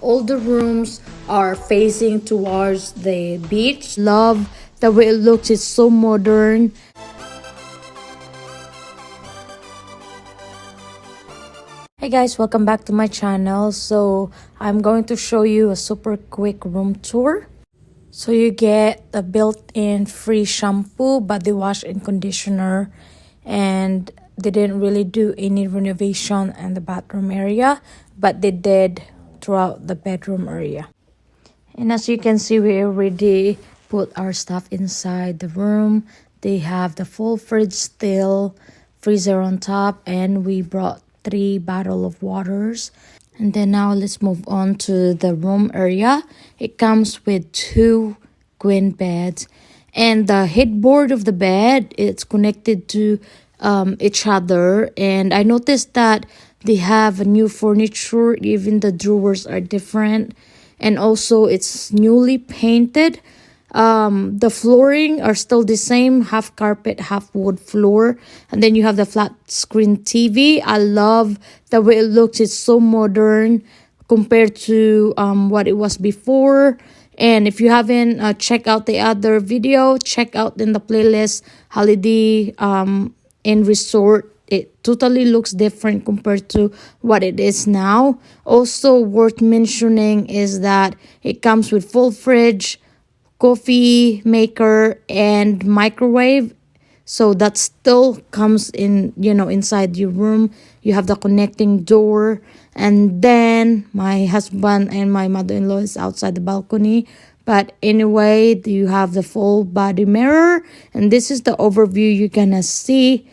All the rooms are facing towards the beach. Love the way it looks. It's so modern. Hey guys, welcome back to my channel. So I'm going to show you a super quick room tour. So you get the built-in free shampoo, body wash and conditioner, and they didn't really do any renovation in the bathroom area, but they did throughout the bedroom area. And as you can see, we already put our stuff inside the room. They have the full fridge still, freezer on top, and we brought 3 bottles of waters. And then now let's move on to the room area. It comes with 2 queen beds, and the headboard of the bed, it's connected to each other. And I noticed that they have a new furniture. Even the drawers are different, and also it's newly painted. The flooring are still the same, half carpet, half wood floor. And then you have the flat screen TV. I love the way it looks. It's so modern compared to what it was before. And if you haven't checked out the other video, check out in the playlist Holiday and Resort. It totally looks different compared to what it is now. Also worth mentioning is that it comes with full fridge, coffee maker, and microwave. So that still comes in, inside your room. You have the connecting door, and then my husband and my mother-in-law is outside the balcony. But anyway, you have the full body mirror, and this is the overview you're gonna see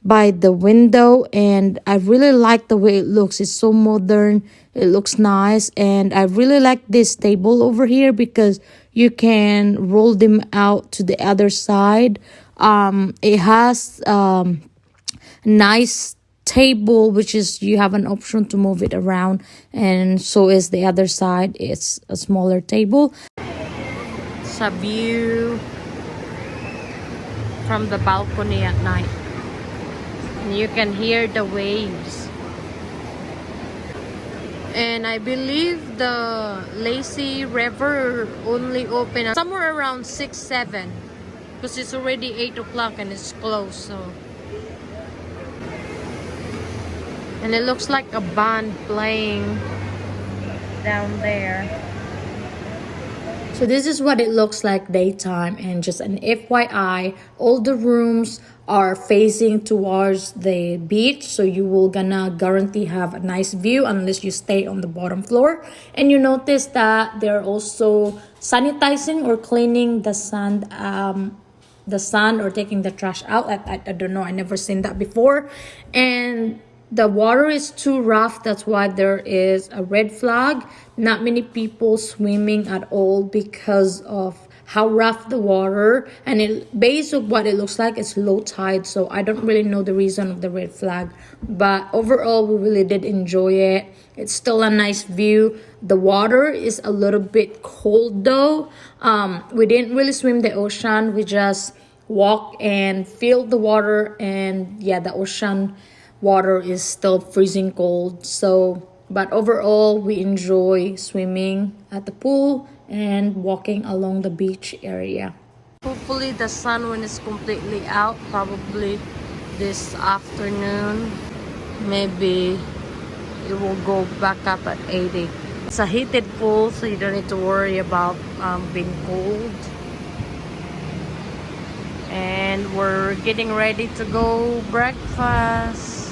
by the window. And I really like the way it looks. It's so modern. It looks nice, and I really like this table over here because you can roll them out to the other side. It has nice table, which is you have an option to move it around, and so is the other side. It's a smaller table. It's a view from the balcony at night, and you can hear the waves. And I believe the lazy river only open somewhere around 6-7, because it's already 8 o'clock and it's closed. So, and it looks like a band playing down there. So this is what it looks like daytime. And just an FYI, all the rooms are facing towards the beach, so you will gonna guarantee have a nice view unless you stay on the bottom floor. And you notice that they're also sanitizing or cleaning the sand or taking the trash out. I don't know, I never seen that before. And the water is too rough, that's why there is a red flag. Not many people swimming at all because of how rough the water, and based on what it looks like, it's low tide. So I don't really know the reason of the red flag, but overall we really did enjoy it. It's still a nice view. The water is a little bit cold though. We didn't really swim the ocean, we just walked and filled the water, and yeah, the ocean water is still freezing cold. So but overall we enjoy swimming at the pool and walking along the beach area. Hopefully the sun, when it's completely out, probably this afternoon, maybe it will go back up at 80. It's a heated pool, so you don't need to worry about being cold. And we're getting ready to go breakfast.